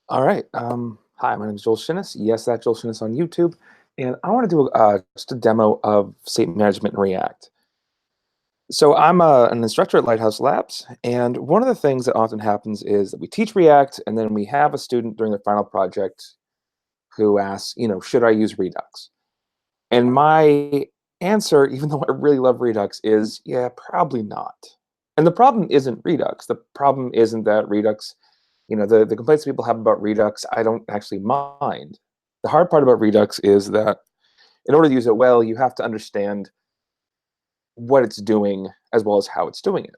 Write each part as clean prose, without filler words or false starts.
All right. Hi, my name is Joel Shinnis. Yes, that's Joel Shinnis on YouTube. And I want to do just a demo of state management in React. So I'm an instructor at Lighthouse Labs. And one of the things that often happens is that we teach React, and then we have a student during their final project who asks, should I use Redux? And my answer, even though I really love Redux, is yeah, probably not. And the problem isn't Redux. The problem isn't that Redux, the complaints people have about Redux, I don't actually mind. The hard part about Redux is that in order to use it well, you have to understand what it's doing as well as how it's doing it.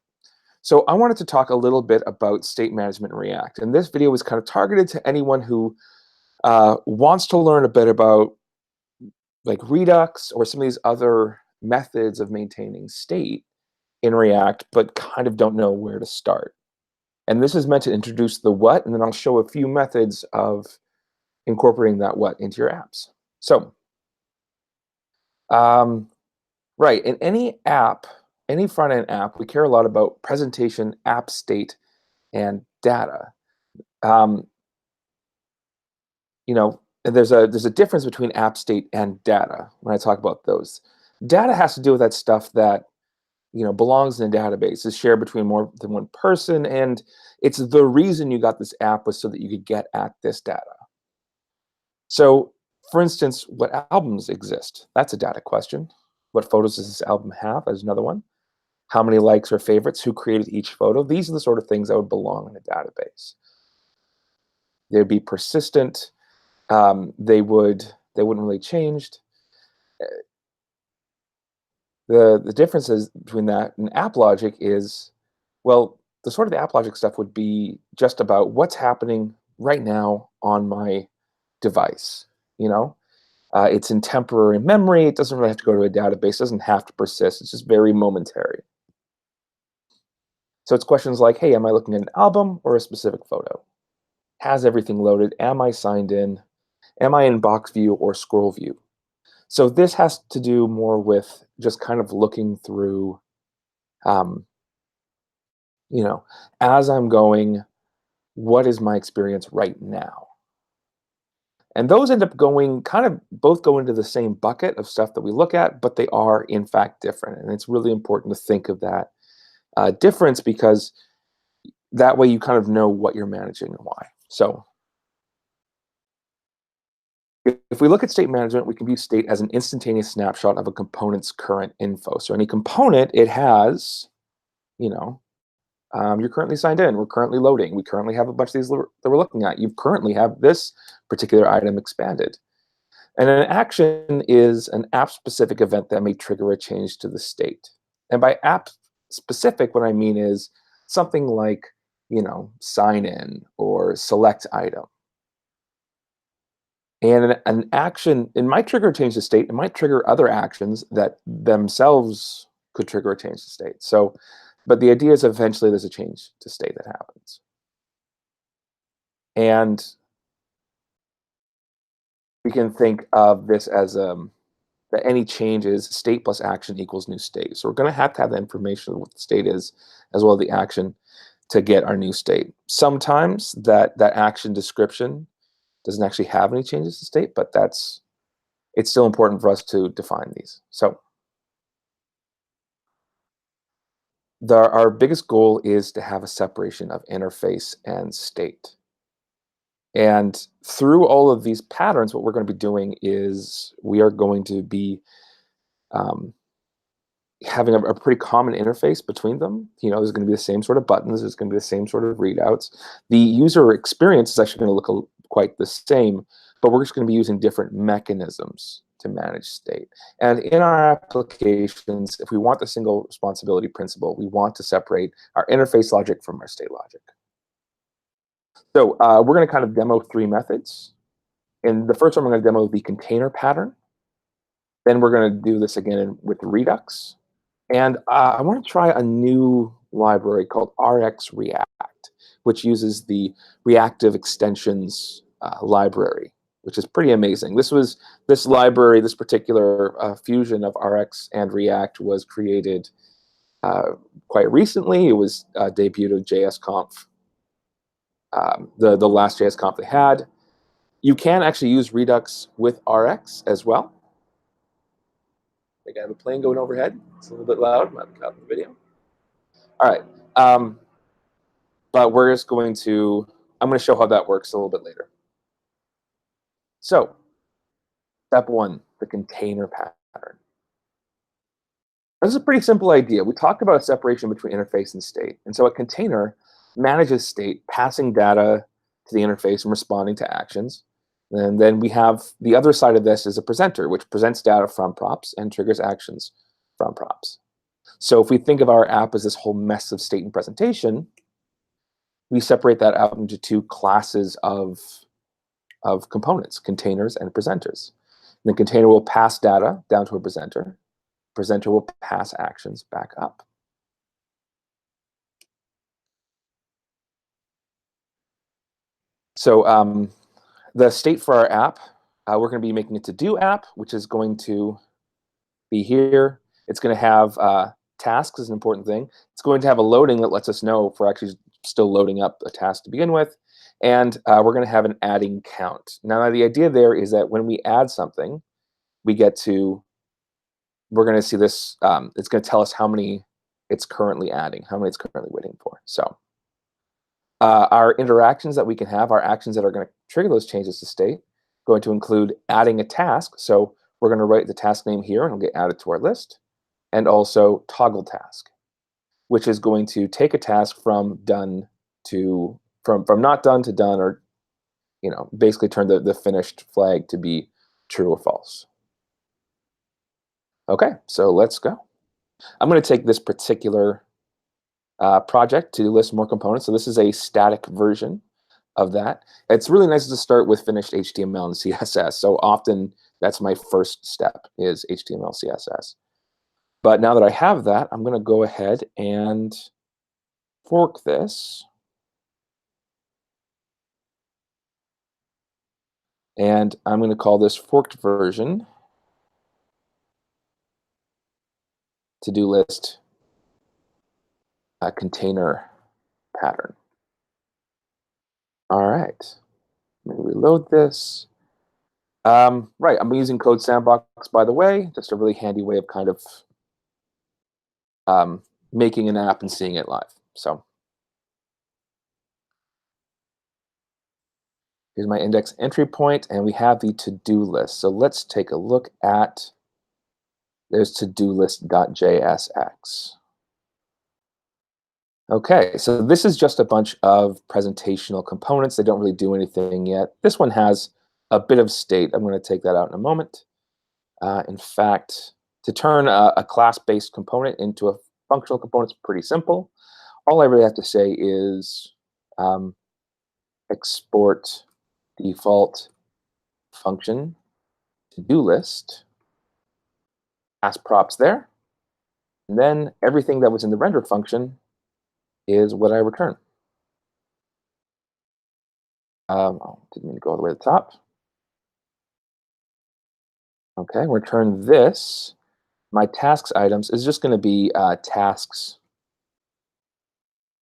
So I wanted to talk a little bit about state management in React. And this video is kind of targeted to anyone who wants to learn a bit about like Redux or some of these other methods of maintaining state in React, but kind of don't know where to start. And this is meant to introduce the what, and then I'll show a few methods of incorporating that what into your apps. So, right, in any app, any front-end app, we care a lot about presentation, app state, and data. Um, there's a difference between app state and data when I talk about those. Data has to do with that stuff that belongs in a database, is shared between more than one person, and it's the reason you got this app was so that you could get at this data. So, for instance, what albums exist? That's a data question. What photos does this album have? That's another one. How many likes or favorites? Who created each photo? These are the sort of things that would belong in a database. They'd be persistent. They wouldn't really change. The differences between that and app logic is, well, the sort of the app logic stuff would be just about what's happening right now on my device. You know, it's in temporary memory. It doesn't really have to go to a database. It doesn't have to persist. It's just very momentary. So it's questions like, hey, am I looking at an album or a specific photo? Has everything loaded? Am I signed in? Am I in box view or scroll view? So this has to do more with just kind of looking through, um, as I'm going, what is my experience right now? And those end up going kind of both go into the same bucket of stuff that we look at, but they are in fact different. And it's really important to think of that difference because that way you kind of know what you're managing and why. So if we look at state management, we can view state as an instantaneous snapshot of a component's current info. So any component, it has, you're currently signed in. We're currently loading. We currently have a bunch of these that we're looking at. You currently have this particular item expanded. And an action is an app-specific event that may trigger a change to the state. And by app-specific, what I mean is something like, sign in or select item. And an action, it might trigger a change to state. It might trigger other actions that themselves could trigger a change to state. So, but the idea is eventually there's a change to state that happens. And we can think of this as that any change is state plus action equals new state. So we're going to have the information of what the state is, as well as the action, to get our new state. Sometimes that action description doesn't actually have any changes to state, but it's still important for us to define these. So our biggest goal is to have a separation of interface and state. And through all of these patterns, what we're going to be doing is we are going to be having a pretty common interface between them. There's going to be the same sort of buttons. There's going to be the same sort of readouts. The user experience is actually going to look quite the same, but we're just going to be using different mechanisms to manage state. And in our applications, if we want the single responsibility principle, we want to separate our interface logic from our state logic. So we're going to kind of demo 3 methods. And the first one, we're going to demo the container pattern. Then we're going to do this again with Redux. And I want to try a new library called RxReact, which uses the reactive extensions library, which is pretty amazing. This library, this particular fusion of Rx and React was created quite recently. It was debuted at JSConf the last JS conf they had. You can actually use Redux with Rx as well. I think I have a plane going overhead. It's a little bit loud. Might cut out the video. All right. But we're just going to, I'm going to show how that works a little bit later. So, step one, the container pattern. This is a pretty simple idea. We talked about a separation between interface and state. And so a container manages state, passing data to the interface and responding to actions. And then we have the other side of this is a presenter, which presents data from props and triggers actions from props. So if we think of our app as this whole mess of state and presentation, we separate that out into two classes of components, containers and presenters. And the container will pass data down to a presenter. Presenter will pass actions back up. So the state for our app, we're going to be making a to-do app, which is going to be here. It's going to have tasks is an important thing. It's going to have a loading that lets us know if we're actually still loading up a task to begin with. And we're going to have an adding count. Now, the idea there is that when we add something, we're going to see this, it's going to tell us how many it's currently adding, how many it's currently waiting for. So our interactions that we can have, our actions that are going to trigger those changes to state, going to include adding a task. So we're going to write the task name here, and it'll get added to our list. And also toggle task, which is going to take a task from done to, from not done to done, or basically turn the finished flag to be true or false. Okay, so let's go. I'm going to take this particular project to list more components. So this is a static version of that. It's really nice to start with finished HTML and CSS. So often that's my first step is HTML, CSS. But now that I have that, I'm going to go ahead and fork this. And I'm going to call this forked version to-do list container pattern. All right, let me reload this. Right, I'm using Code Sandbox, by the way, just a really handy way of kind of making an app and seeing it live. So here's my index entry point, and we have the to-do list. So let's take a look at, there's to-do list.jsx. Okay, so this is just a bunch of presentational components. They don't really do anything yet. This one has a bit of state. I'm going to take that out in a moment. In fact, to turn a class-based component into a functional component is pretty simple. All I really have to say is export default function to-do list, pass props there, and then everything that was in the render function is what I return. Oh, didn't mean to go all the way to the top. Okay, return this. My tasks items is just going to be tasks.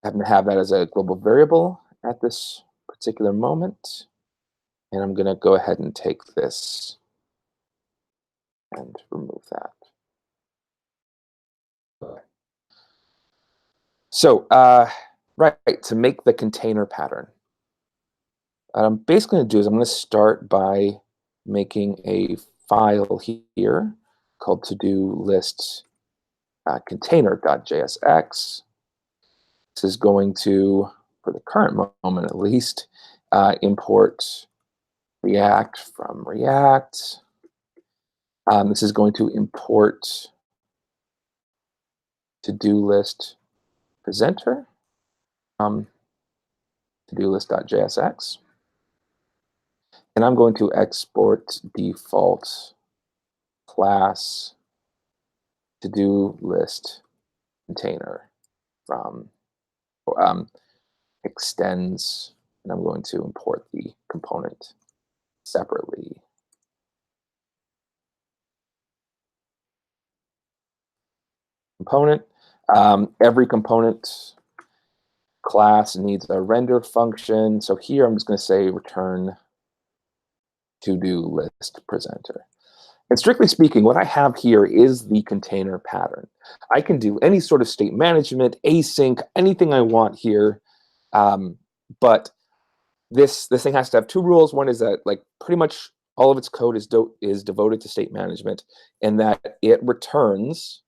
I happen to have that as a global variable at this particular moment. And I'm going to go ahead and take this and remove that. So, right, to make the container pattern, what I'm basically going to do is I'm going to start by making a file here called to-do list container.jsx. This is going to, for the current moment at least, import React from React. This is going to import to-do list presenter from to-do list.jsx. And I'm going to export default class to-do list container from extends, and I'm going to import the component separately. Component. Every component class needs a render function. So here I'm just going to say return to-do list presenter. And strictly speaking, what I have here is the container pattern. I can do any sort of state management, async, anything I want here. But this thing has to have two rules. One is that like pretty much all of its code is devoted to state management, and that it returns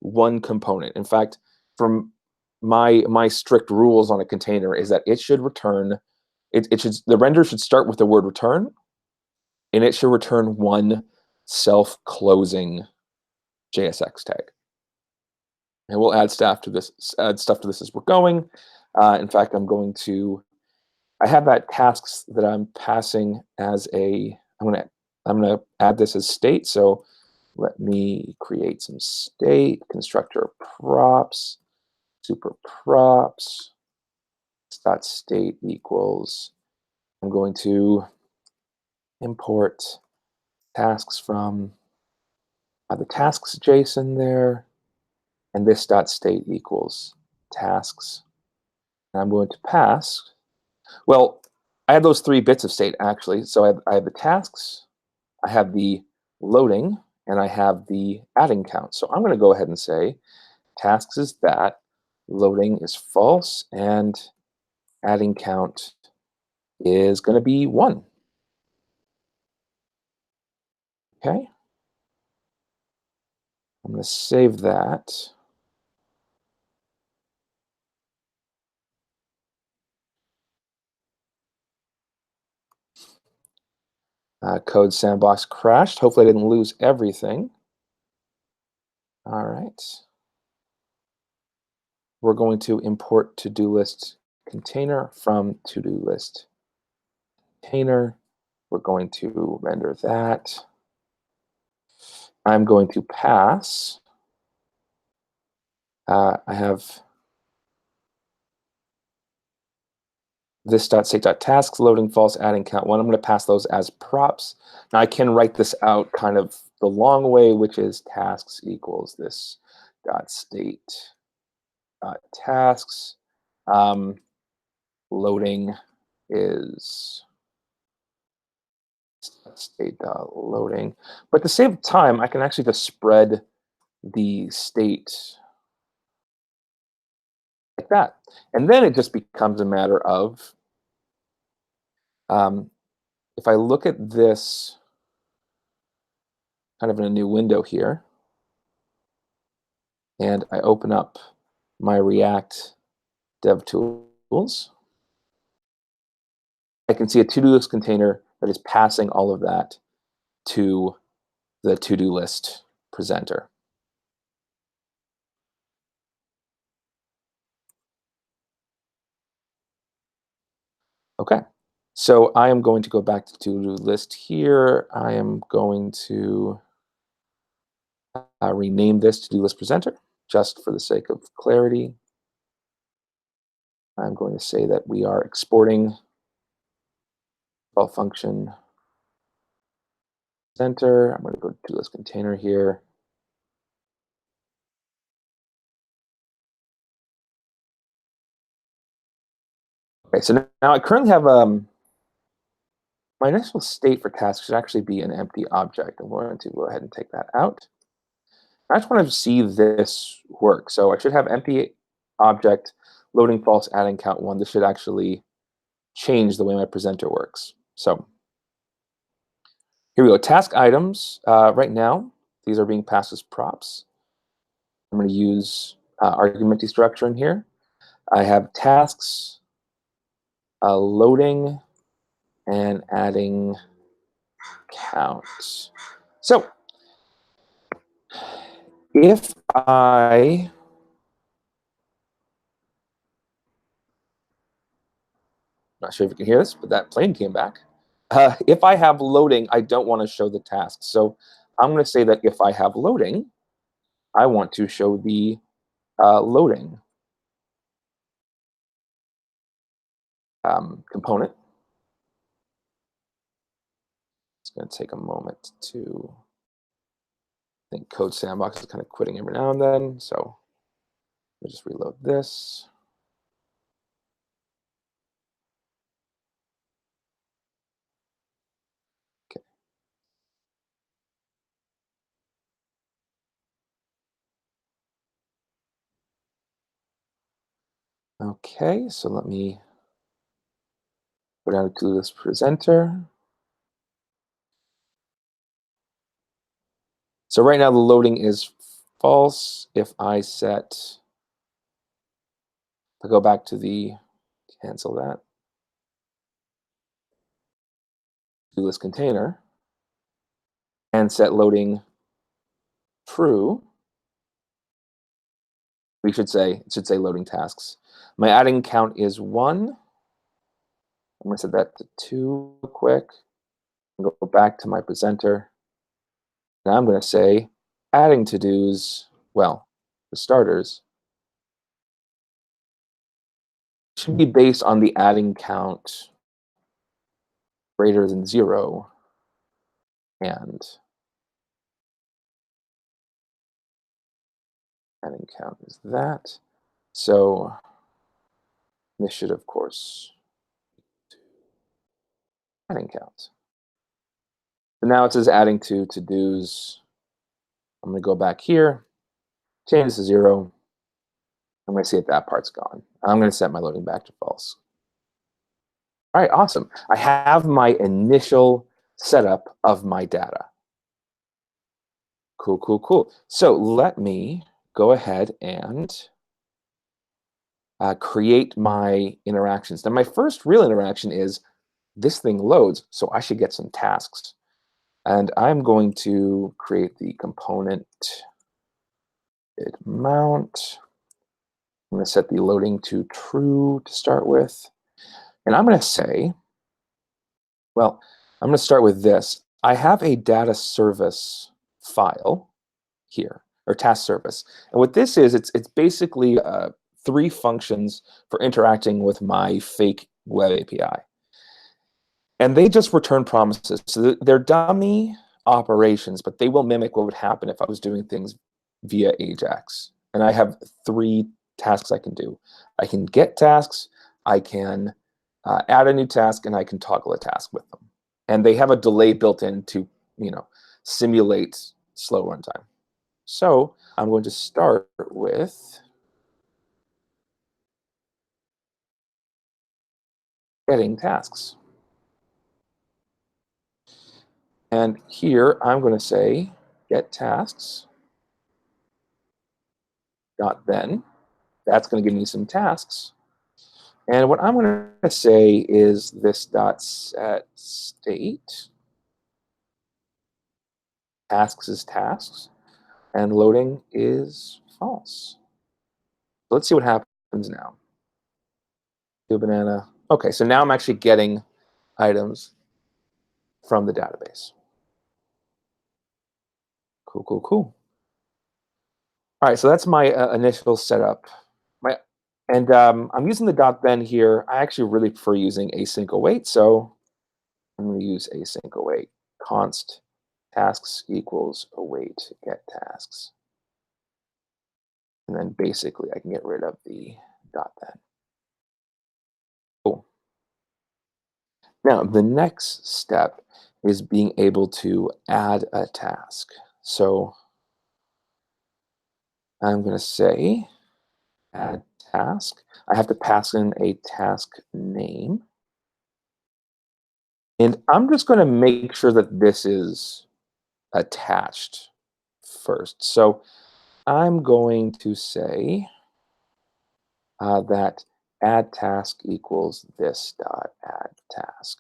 one component. In fact, from my strict rules on a container is that it should return, the render should start with the word return, and it should return one self-closing JSX tag. And we'll add stuff to this as we're going. In fact, I have that tasks that I'm passing as I'm gonna add this as state. So let me create some state constructor props, super props, dot state equals. I'm going to import tasks from the tasks JSON there, and this dot state equals tasks. And I'm going to pass. Well, I have those 3 bits of state actually. So I have the tasks, I have the loading, and I have the adding count. So I'm going to go ahead and say tasks is that, loading is false, and adding count is going to be 1. Okay. I'm going to save that. Code sandbox crashed. Hopefully I didn't lose everything. All right. We're going to import to-do list container from to-do list container. We're going to render that. I'm going to pass. I have this .state.tasks, loading false, adding count 1. I'm going to pass those as props. Now I can write this out kind of the long way, which is tasks equals this .state tasks. Loading is state loading. But to save time, I can actually just spread the state like that. And then it just becomes a matter of, if I look at this kind of in a new window here, and I open up my React DevTools, I can see a to-do list container that is passing all of that to the to-do list presenter. Okay, so I am going to go back to to-do list here. I am going to rename this to-do list presenter just for the sake of clarity. I'm going to say that we are exporting default function center. I'm going to go to to-do list container here. Okay, so now I currently have my initial state for tasks should actually be an empty object. I'm going to go ahead and take that out. I just want to see this work. So I should have empty object, loading false, adding count 1. This should actually change the way my presenter works. So here we go. Task items. Right now, these are being passed as props. I'm going to use argument destructure in here. I have tasks, loading, and adding counts. So if not sure if you can hear this, but that plane came back. If I have loading, I don't want to show the tasks. So I'm going to say that if I have loading, I want to show the loading component. It's going to take a moment to, I think Code Sandbox is kind of quitting every now and then. So let me just reload this. Okay, so let me go down to this presenter. So right now the loading is false. If I go back to cancel that, to this container, and set loading true, it should say loading tasks. My adding count is 1. I'm going to set that to 2 real quick. Go back to my presenter. And I'm going to say adding to-dos, well, for starters, should be based on the adding count greater than 0 and adding count is that. So this should, of course, adding count. So now it says adding to-dos. I'm going to go back here, change this to 0. I'm going to see if that part's gone. I'm going to set my loading back to false. All right, awesome. I have my initial setup of my data. Cool, cool, cool. So let me go ahead and create my interactions. Now, my first real interaction is this thing loads, so I should get some tasks. And I'm going to create the component mount. I'm going to set the loading to true to start with. And I'm going to say, well, I'm going to start with this. I have a data service file here, or task service. And what this is, it's basically 3 functions for interacting with my fake web API. And they just return promises. So they're dummy operations, but they will mimic what would happen if I was doing things via Ajax. And I have 3 tasks I can do. I can get tasks, I can add a new task, and I can toggle a task with them. And they have a delay built in to, simulate slow runtime. So I'm going to start with getting tasks. And here I'm going to say get tasks dot then. That's going to give me some tasks. And what I'm going to say is this dot set state. Tasks is tasks, and loading is false. So let's see what happens now. Do a banana. Okay, so now I'm actually getting items from the database. Cool, cool, cool. All right, so that's my initial setup. I'm using the dot then here. I actually really prefer using async await, so I'm going to use async await. Const tasks equals await get tasks. And then basically I can get rid of the dot then. Cool. Now the next step is being able to add a task. So I'm going to say add task. I have to pass in a task name. And I'm just going to make sure that this is attached first. So I'm going to say that add task equals this dot add task.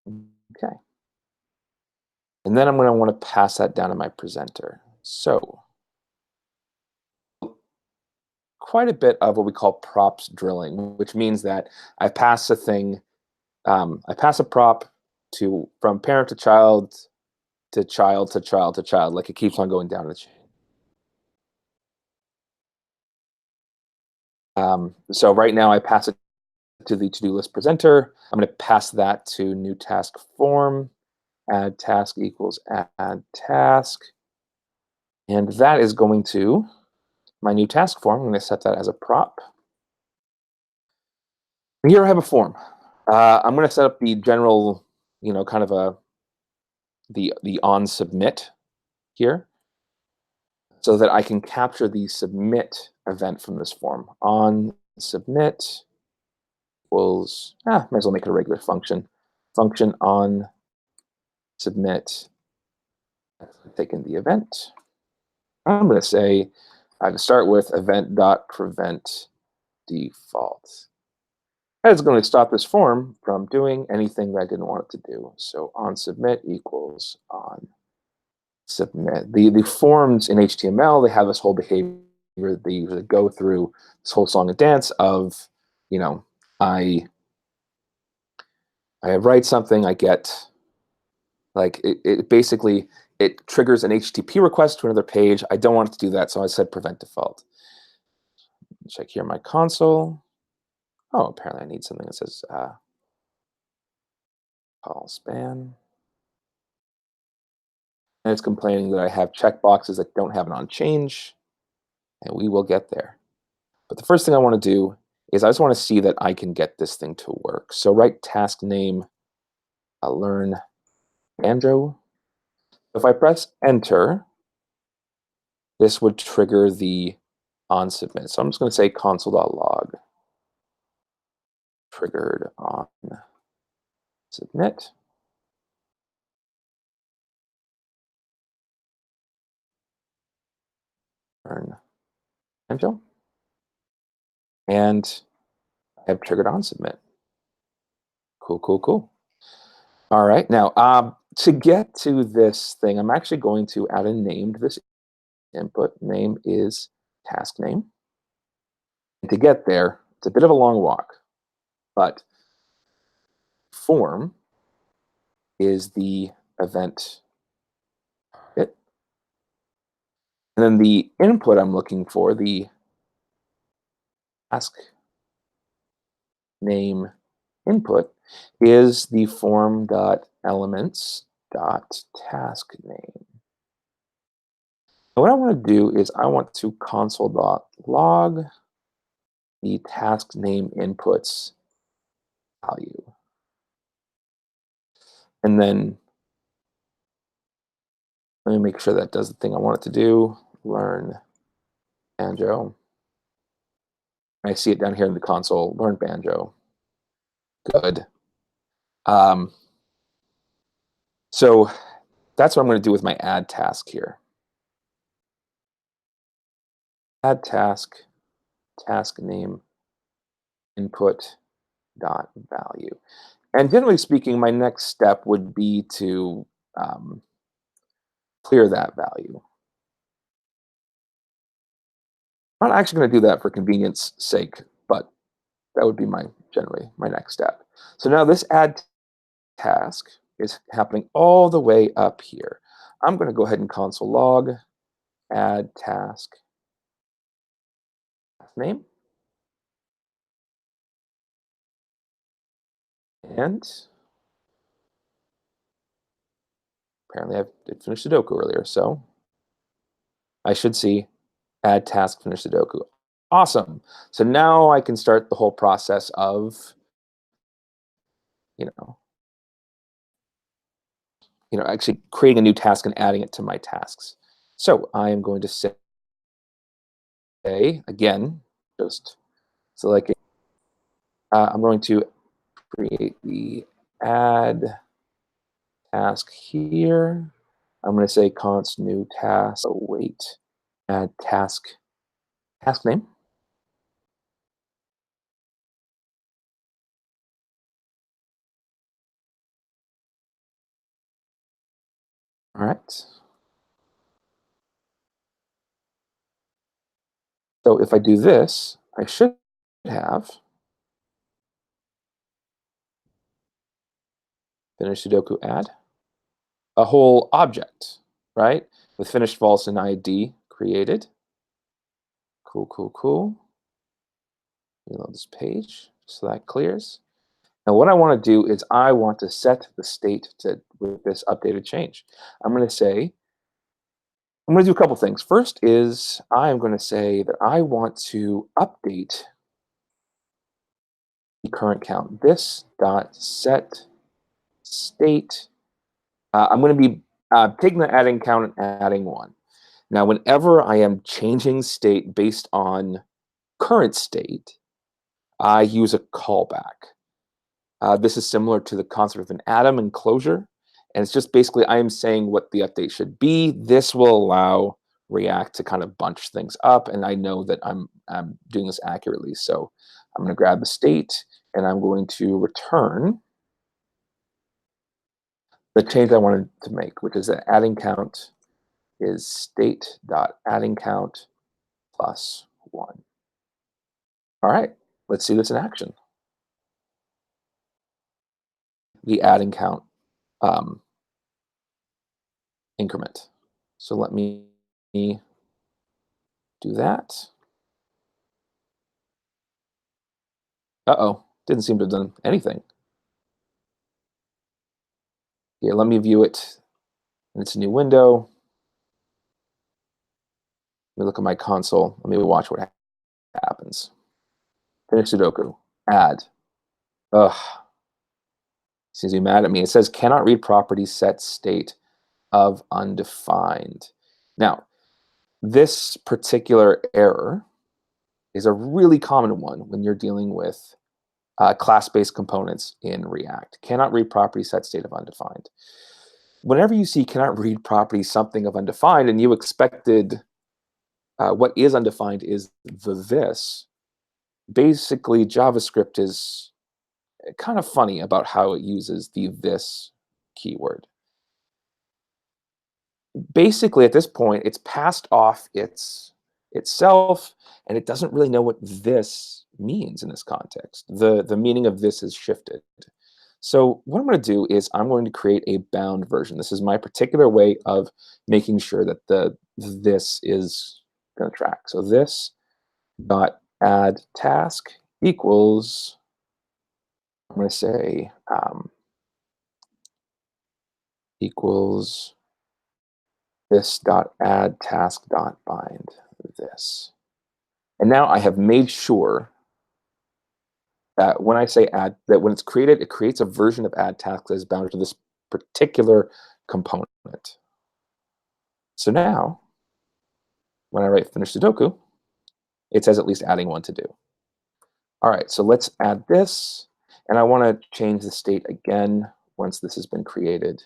Okay. And then I'm going to want to pass that down to my presenter. So quite a bit of what we call props drilling, which means that I pass a thing, I pass a prop from parent to child to child to child to child, like it keeps on going down the chain. So right now I pass it to the to-do list presenter. I'm going to pass that to new task form, add task equals add task. And that is going to my new task form. I'm going to set that as a prop. Here I have a form. I'm going to set up the general, kind of the on submit here. so that I can capture the submit event from this form. On submit equals, might as well make it a regular function. Function on submit, take in the event. I'm going to say, to start with, event.prevent default. That is going to stop this form from doing anything that I didn't want it to do. So on submit equals on submit. The forms in HTML, they have this whole behavior. They usually go through this whole song and dance of, I write something, I get, like, it basically, it triggers an HTTP request to another page. I don't want it to do that, so I said prevent default. Check here my console. Oh, apparently I need something that says call span. And it's complaining that I have checkboxes that don't have an on change, and we will get there. But the first thing I want to do is I just want to see that I can get this thing to work. So write task name, learn banjo. If I press enter, this would trigger the on submit. So I'm just going to say console.log triggered on submit. Learn banjo. And I have triggered on submit. Cool, cool, cool. All right, now to get to this thing, I'm actually going to add a name to this input. Name is task name. And to get there, it's a bit of a long walk, but form is the event target. And then the input I'm looking for, the task name input, is the form.elements.task name. And what I want to do is I want to console.log the task name inputs value. And then let me make sure that does the thing I want it to do. Learn banjo. I see it down here in the console. Learn banjo. Good. So that's what I'm going to do with my add task here. Add task, task name, input dot value. And generally speaking, my next step would be to clear that value. I'm not actually going to do that for convenience sake, but that would be generally my next step. So now this add task is happening all the way up here. I'm going to go ahead and console log add task name. And apparently I did finish Sudoku earlier, so I should see add task finish Sudoku. Awesome. So now I can start the whole process of, actually creating a new task and adding it to my tasks. So I am going to say, again, just select, I'm going to create the add task here. I'm going to say const new task, await, add task name. All right. So if I do this, I should have finish Sudoku add a whole object, right? With finished false and ID created. Cool, cool, cool. Reload this page so that clears. Now what I want to do is I want to set the state with this updated change. I'm going to do a couple things. First is I am going to say that I want to update the current count. This dot set state. I'm going to be taking the adding count and adding 1. Now, whenever I am changing state based on current state, I use a callback. This is similar to the concept of an atom and closure. And it's just basically I am saying what the update should be. This will allow React to kind of bunch things up. And I know that I'm doing this accurately. So I'm going to grab the state and I'm going to return the change I wanted to make, which is that adding count is state.adding count plus 1. All right, let's see this in action. The adding count increment. So let me do that. Uh-oh, didn't seem to have done anything. Here, let me view it. And it's a new window. Let me look at my console. Let me watch what happens. Finish Sudoku. Add. Ugh. Seems to be mad at me. It says cannot read property set state of undefined. Now, this particular error is a really common one when you're dealing with class-based components in React. Cannot read property set state of undefined. Whenever you see cannot read property something of undefined and you expected what is undefined is the this, basically JavaScript is kind of funny about how it uses the this keyword. Basically, at this point, it's passed off itself, and it doesn't really know what this means in this context. The meaning of this is shifted. So what I'm going to do is I'm going to create a bound version. This is my particular way of making sure that this is going to track. So this dot add task equals, I'm going to say equals this dot add task dot bind this. And now I have made sure that when I say add, that when it's created, it creates a version of add task that is bounded to this particular component. So now, when I write finish Sudoku, it says at least adding one to do. All right, so let's add this. And I want to change the state again once this has been created.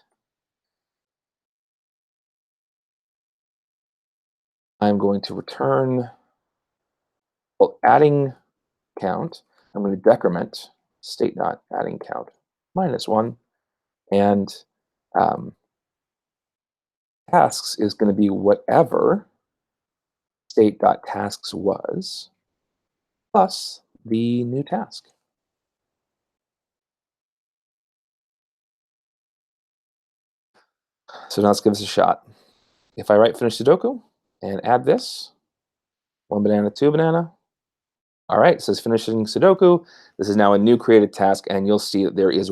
I'm going to return, well, adding count. I'm going to decrement state not adding count -1. And tasks is going to be whatever state.tasks was plus the new task. So now let's give this a shot. If I write finish Sudoku and add this, 1 banana, 2 banana. All right, it says finishing Sudoku. This is now a new created task, and you'll see that there is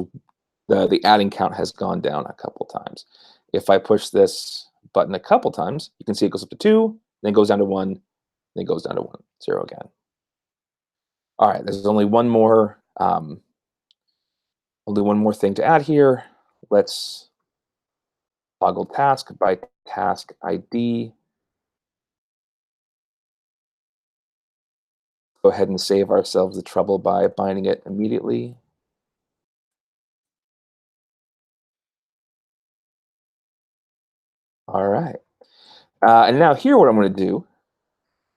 the adding count has gone down a couple times. If I push this button a couple times, you can see it goes up to 2, then goes down to 1, then goes down to 1, 0 again. All right, there's only one more thing to add here. Let's toggle task by task ID. Go ahead and save ourselves the trouble by binding it immediately. All right. And now here what I'm going to do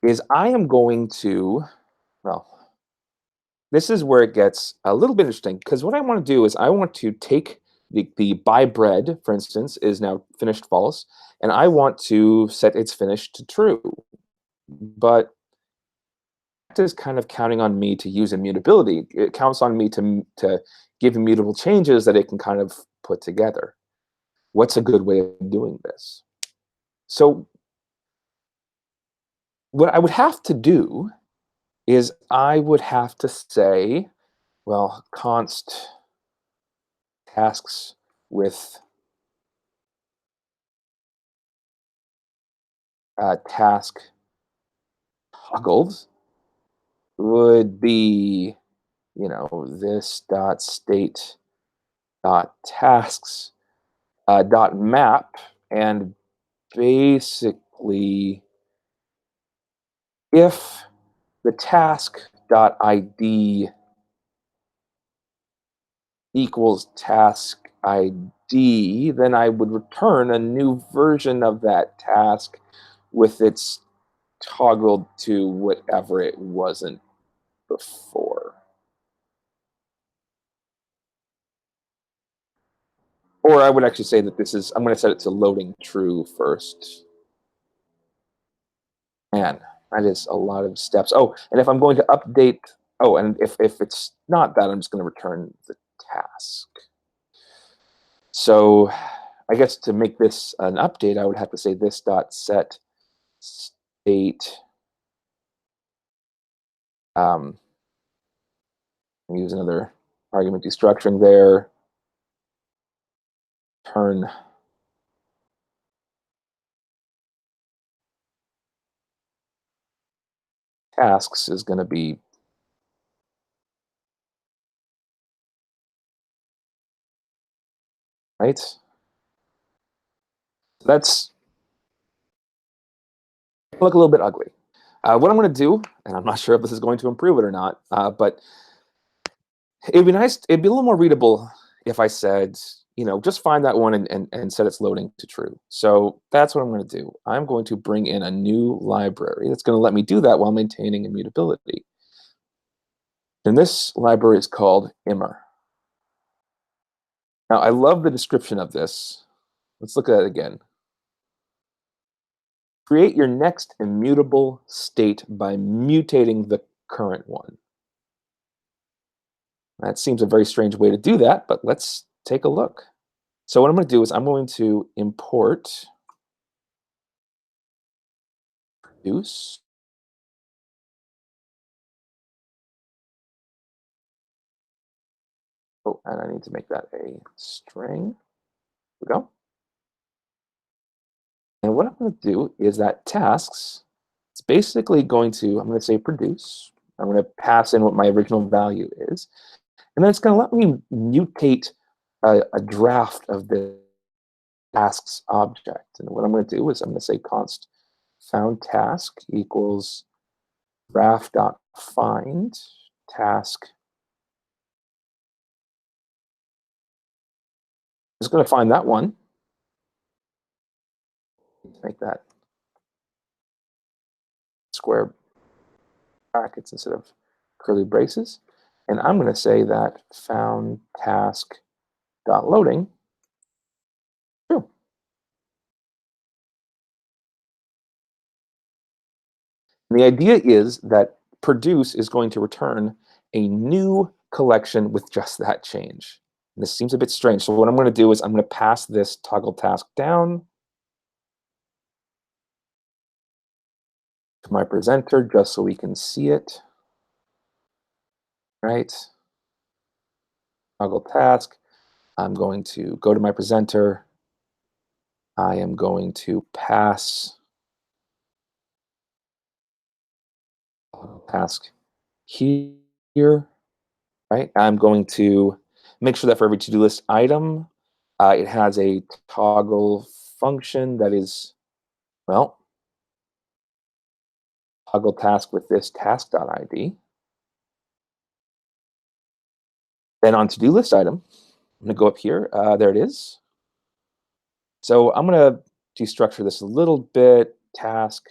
is I am going to, well, this is where it gets a little bit interesting, because what I want to do is I want to take the buy bread, for instance, is now finished false, and I want to set its finish to true. But it is kind of counting on me to use immutability. It counts on me to give immutable changes that it can kind of put together. What's a good way of doing this? So what I would have to do is I would have to say, well, const tasks with task toggled would be, this dot state dot tasks dot map, and basically simply if the task.id equals task ID, then I would return a new version of that task with its toggled to whatever it wasn't before. Or I would actually say that this is, I'm going to set it to loading true first. Man, that is a lot of steps. Oh, and if I'm going to update, oh, and if it's not that, I'm just going to return the task. So I guess to make this an update, I would have to say this dot set state. Use another argument destructuring there. Turn tasks is going to be right. That's look a little bit ugly. What I'm going to do, and I'm not sure if this is going to improve it or not, but it'd be nice. It'd be a little more readable if I said, just find that one and set its loading to true. So that's what I'm going to do. I'm going to bring in a new library that's going to let me do that while maintaining immutability. And this library is called Immer. Now, I love the description of this. Let's look at it again. Create your next immutable state by mutating the current one. That seems a very strange way to do that, but let's take a look. So what I'm going to do is I'm going to import produce. Oh, and I need to make that a string. There we go. And what I'm going to do is that tasks, it's basically going to, I'm going to say produce. I'm going to pass in what my original value is. And then it's going to let me mutate a draft of the tasks object. And what I'm going to do is I'm going to say const found task equals draft.find task. I'm just going to find that one. Make that square brackets instead of curly braces. And I'm going to say that found task dot loading true. And the idea is that produce is going to return a new collection with just that change. And this seems a bit strange. So what I'm going to do is I'm going to pass this toggle task down to my presenter just so we can see it. Right? Toggle task. I'm going to go to my presenter. I am going to pass task here, right? I'm going to make sure that for every to-do list item, it has a toggle function that is, well, toggle task with this task.id. Then on to-do list item, I'm going to go up here. There it is. So I'm going to destructure this a little bit. Task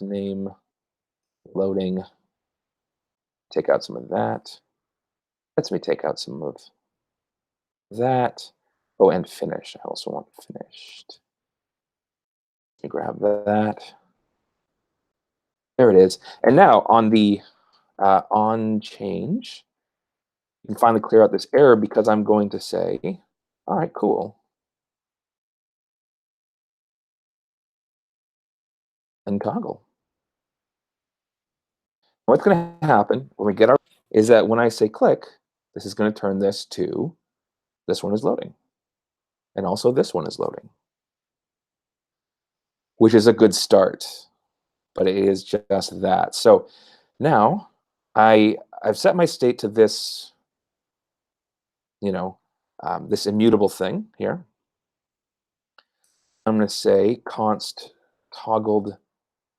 name, loading. Take out some of that. Lets me take out some of that. Oh, and finish. I also want finished. Let me grab that. There it is. And now on the on change, you can finally clear out this error because I'm going to say, all right, cool. And toggle. What's going to happen when we get our is that when I say click, this is going to turn this to this one is loading. And also this one is loading, which is a good start, but it is just that. So now I've set my state to this, this immutable thing here. I'm going to say const toggled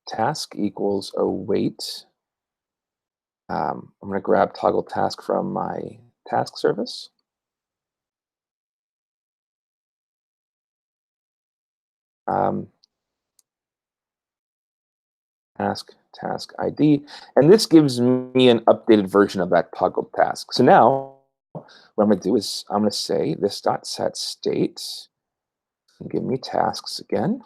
task equals await. I'm going to grab toggle task from my task service. Task ID, and this gives me an updated version of that toggled task. So now what I'm going to do is I'm going to say this dot set state and give me tasks again.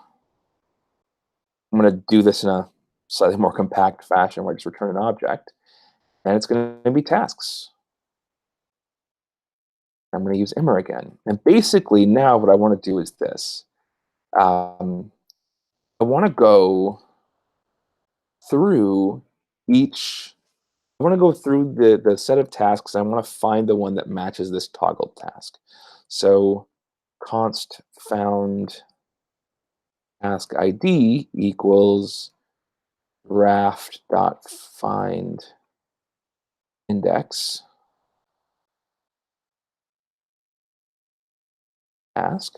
I'm going to do this in a slightly more compact fashion where I just return an object, and it's going to be tasks. I'm going to use immer again. And basically now what I want to do is this. I want to go through I want to go through the set of tasks. I want to find the one that matches this toggled task. So const found task ID equals graph.find index task,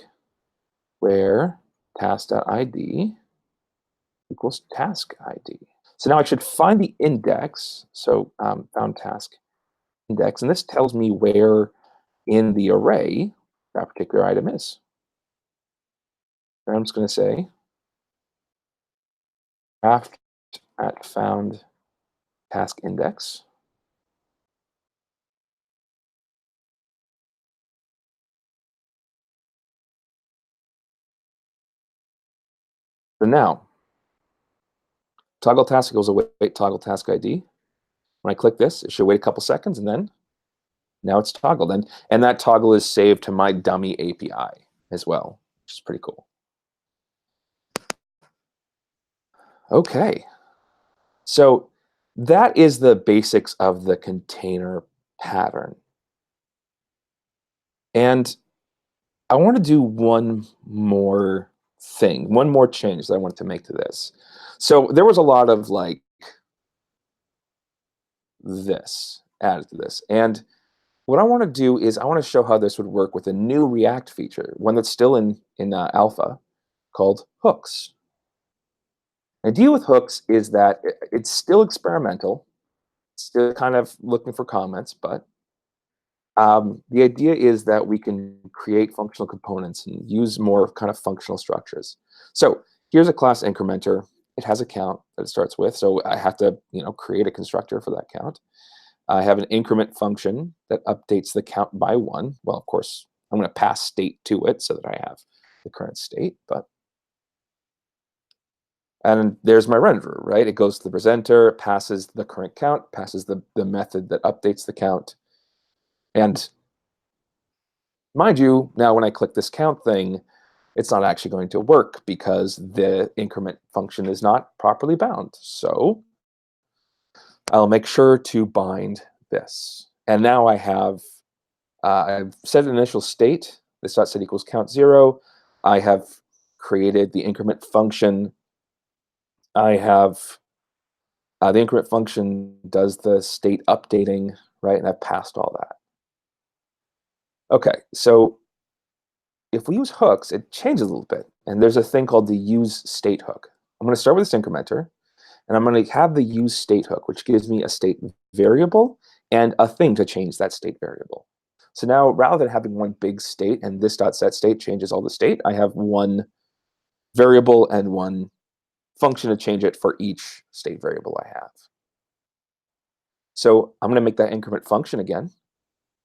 where task.id equals task ID. So now I should find the index. So found task index, and this tells me where in the array that particular item is. And I'm just going to say graph at found task index. So now, toggle task equals await toggle task ID. When I click this, it should wait a couple seconds, and then now it's toggled. And that toggle is saved to my dummy API as well, which is pretty cool. Okay. So that is the basics of the container pattern. And I want to do one more thing, one more change that I wanted to make to this. So there was a lot of like this added to this. And what I want to do is I want to show how this would work with a new React feature, one that's still in alpha, called hooks. The idea with hooks is that it's still experimental, still kind of looking for comments, but the idea is that we can create functional components and use more kind of functional structures. So here's a class incrementer. It has a count that it starts with, so I have to create a constructor for that count. I have an increment function that updates the count by 1. Well, of course, I'm going to pass state to it so that I have the current state, and there's my renderer, right? It goes to the presenter, passes the current count, passes the method that updates the count. And mind you, now when I click this count thing, it's not actually going to work because the increment function is not properly bound. So I'll make sure to bind this. And now I have, I've set an initial state, this dot set equals count 0. I have created the increment function. I have the increment function does the state updating, right? And I've passed all that. Okay, so if we use hooks, it changes a little bit. And there's a thing called the use state hook. I'm going to start with this incrementer, and I'm going to have the use state hook, which gives me a state variable and a thing to change that state variable. So now, rather than having one big state and this dot set state changes all the state, I have one variable and one function to change it for each state variable I have. So I'm going to make that increment function again,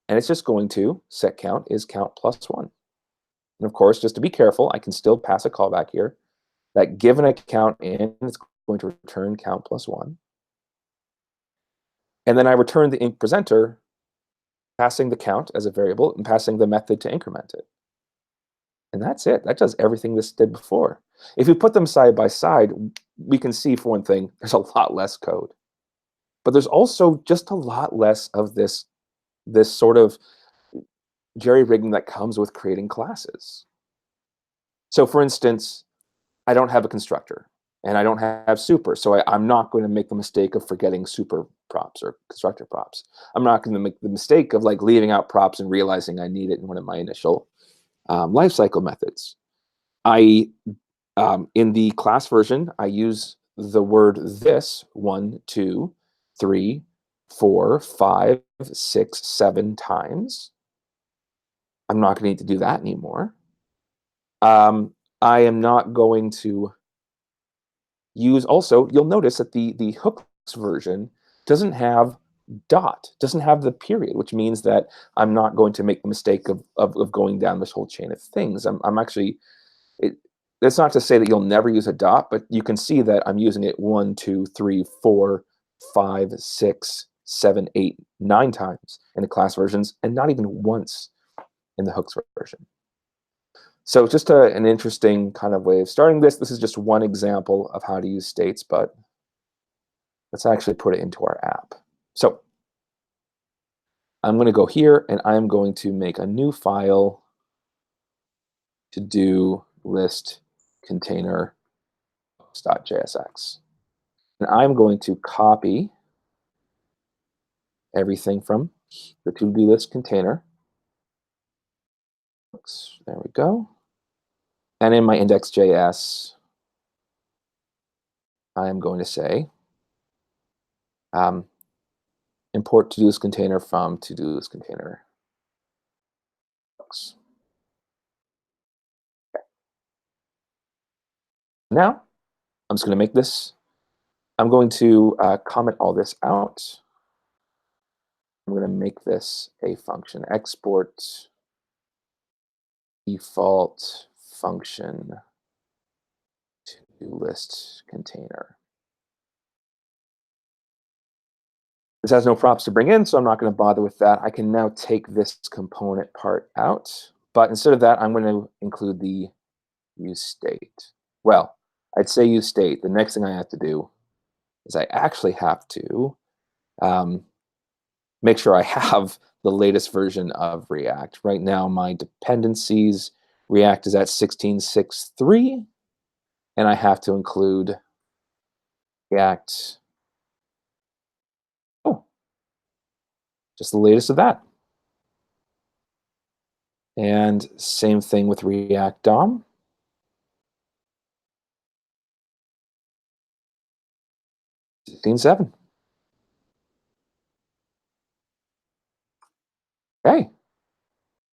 and it's just going to set count is count plus 1. And of course, just to be careful, I can still pass a callback here that given a count in, it's going to return count plus 1. And then I return the inc presenter, passing the count as a variable and passing the method to increment it. And that's it. That does everything this did before. If you put them side by side, we can see, for one thing, there's a lot less code. But there's also just a lot less of this sort of jerry-rigging that comes with creating classes. So for instance, I don't have a constructor, and I don't have super, so I'm not going to make the mistake of forgetting super props or constructor props. I'm not going to make the mistake of leaving out props and realizing I need it in one of my initial lifecycle methods. I in the class version, I use the word this 1, 2, 3, 4, 5, 6, 7 times. I'm not going to need to do that anymore. I am not going to use also, you'll notice that the hooks version doesn't have doesn't have the period, which means that I'm not going to make the mistake of going down this whole chain of things. I'm actually, that's not to say that you'll never use a dot, but you can see that I'm using it 1, 2, 3, 4, 5, 6, 7, 8, 9 times in the class versions, and not even once in the hooks version. So just an interesting kind of way of starting this. This is just one example of how to use states, but let's actually put it into our app. So I'm going to go here, and I'm going to make a new file to do list container .jsx. And I'm going to copy everything from the to-do list container. There we go. And in my index.js, I am going to say import to-do list container from to-do list container. Okay. Now, I'm just going to make this. I'm going to comment all this out. I'm going to make this a function. Export default function to list container. This has no props to bring in, so I'm not going to bother with that. I can now take this component part out, but instead of that, I'm going to include the use state. Well, I'd say use state. The next thing I have to do is I actually have to make sure I have the latest version of React. Right now, my dependencies, React is at 16.6.3, and I have to include React. Oh, just the latest of that. And same thing with React DOM. 16.7. Okay,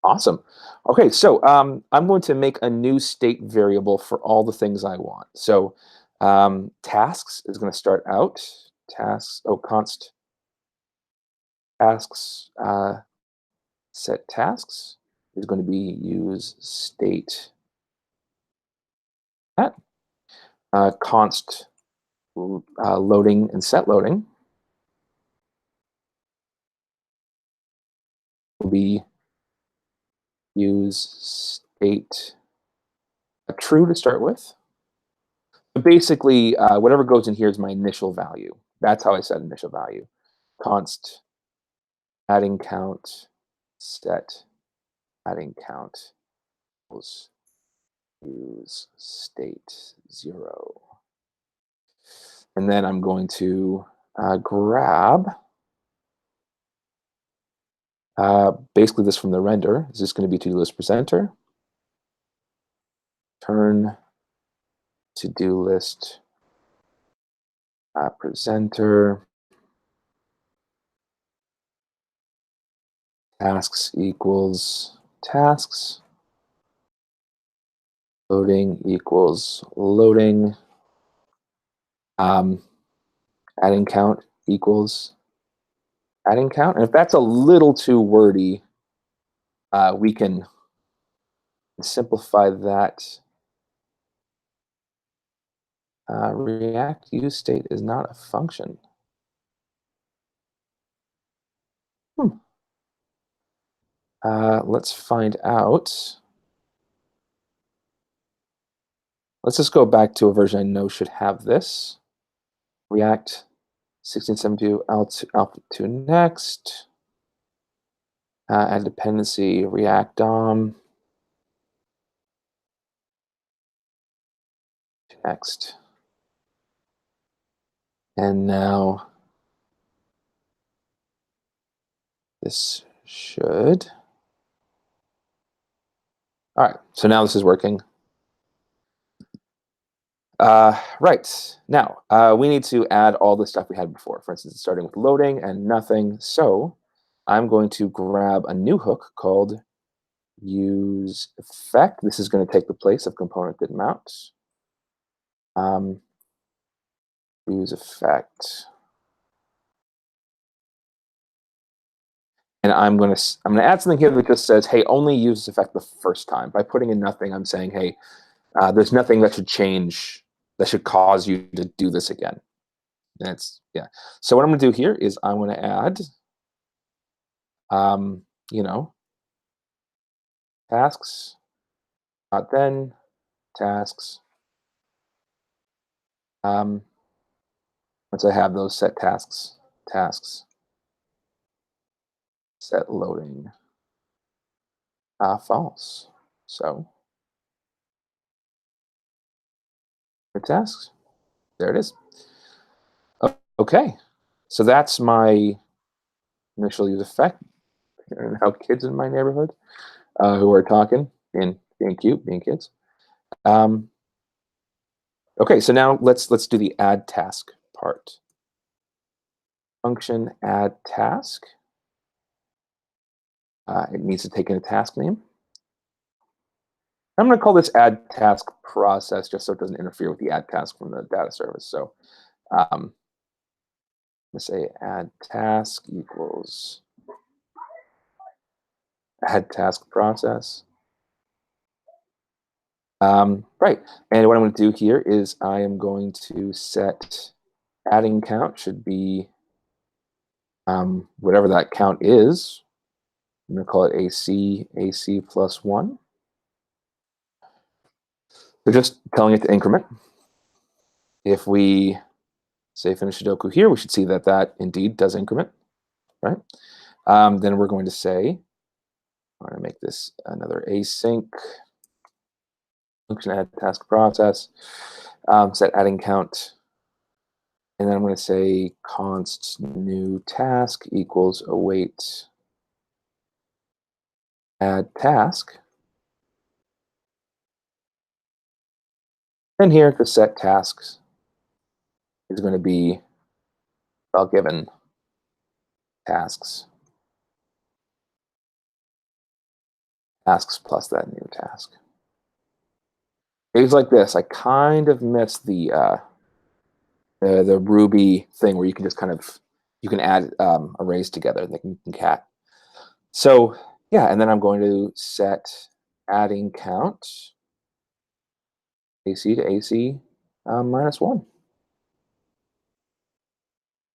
awesome. Okay, so I'm going to make a new state variable for all the things I want. So tasks is going to start out tasks. Oh, const tasks set tasks is going to be use state at const loading and set loading will be use state true to start with. But basically, whatever goes in here is my initial value. That's how I set initial value. Const adding count set adding count equals use state 0. And then I'm going to grab basically this from the render. Is this going to be to-do list presenter? Turn to-do list presenter tasks equals tasks. Loading equals loading. Adding count equals adding count. And if that's a little too wordy, we can simplify that. React use state is not a function. Let's find out. Let's just go back to a version I know should have this. React 16.7.2 alpha 2 next. Add dependency React DOM. Next. And now this should. All right, so now this is working. Right. Now, we need to add all the stuff we had before. For instance, starting with loading and nothing. So I'm going to grab a new hook called use effect. This is going to take the place of component did mount. Um, use effect. And I'm going to add something here that just says, hey, only use this effect the first time. By putting in nothing, I'm saying, hey, there's nothing that should change, that should cause you to do this again. And it's, yeah. So what I'm going to do here is I'm going to add, you know, tasks, then tasks. Once I have those set tasks, set loading, false. So the tasks, there it is. Okay, so that's my initial use effect. And how kids in my neighborhood who are talking and being cute, being kids. Okay, so now let's do the add task part. Function add task. It needs to take in a task name. I'm going to call this add task process just so it doesn't interfere with the add task from the data service. So let's say add task equals add task process. Right, and what I'm going to do here is I am going to set adding count should be whatever that count is. I'm going to call it AC plus 1. So just telling it to increment. If we say finish Sudoku here, we should see that that indeed does increment, right? Then we're going to say, I'm going to make this another async function add task process, set adding count, and then I'm going to say const new task equals await add task. And here the set tasks is going to be well given tasks plus that new task. Things like this, I kind of miss the Ruby thing where you can just kind of you can add arrays together. They can cat. So yeah, and then I'm going to set adding count AC to AC minus 1.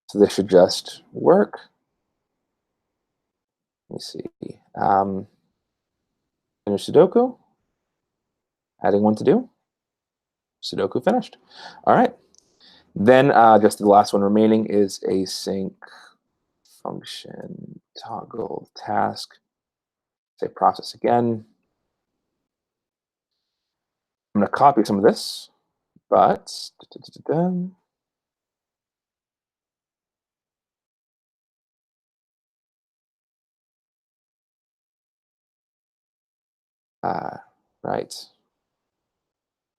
So this should just work. Let me see. Finish Sudoku. Adding 1 to do. Sudoku finished. All right. Then just the last one remaining is async function toggle task. Say process again. I'm going to copy some of this, but right.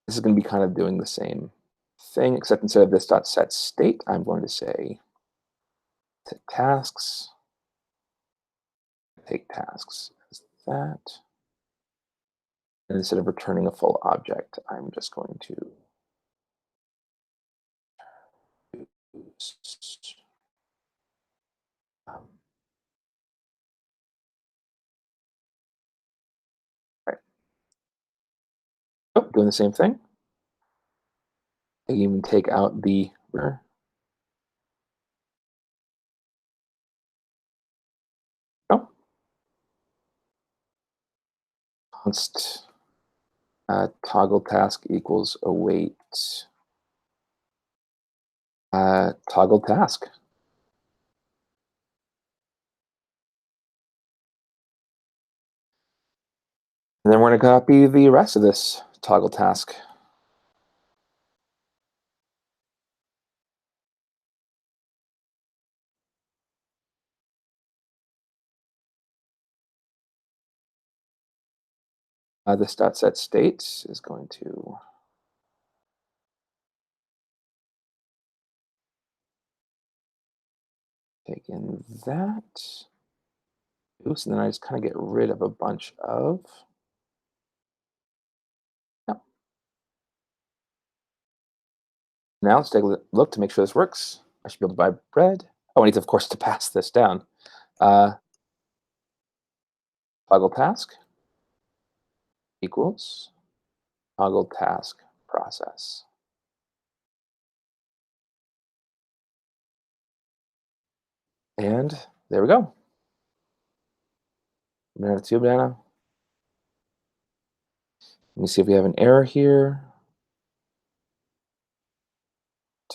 This is going to be kind of doing the same thing, except instead of this dot set state, I'm going to say set tasks, take tasks as that. And instead of returning a full object, I'm just going to use right. Oh, doing the same thing. I can even take out the oh, const toggle task equals await toggle task. And then we're going to copy the rest of this toggle task. This dot set state is going to take in that. Oops, and then I just kind of get rid of a bunch of. Yep. Now let's take a look to make sure this works. I should be able to buy bread. Oh, I need, of course, to pass this down. Uh, Toggle task equals toggle task process. And there we go. Banana to banana. Let me see if we have an error here.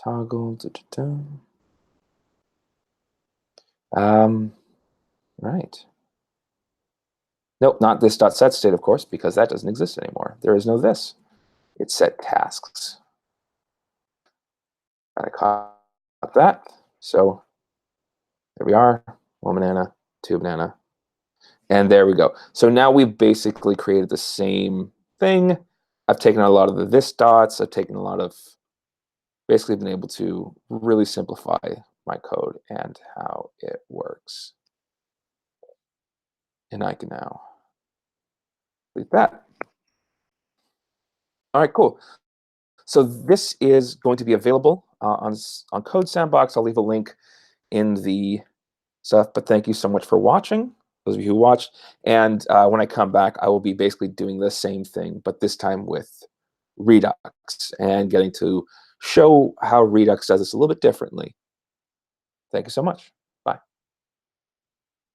Toggle. Right. Nope, not this dot set state, of course, because that doesn't exist anymore. There is no this. It's set tasks. I caught that. So there we are. One banana, two banana. And there we go. So now we've basically created the same thing. I've taken a lot of the this dots. I've taken a lot of, basically been able to really simplify my code and how it works. And I can now delete that. All right, cool. So this is going to be available on Code Sandbox. I'll leave a link in the stuff, but thank you so much for watching, those of you who watched. And when I come back, I will be basically doing the same thing, but this time with Redux and getting to show how Redux does this a little bit differently. Thank you so much.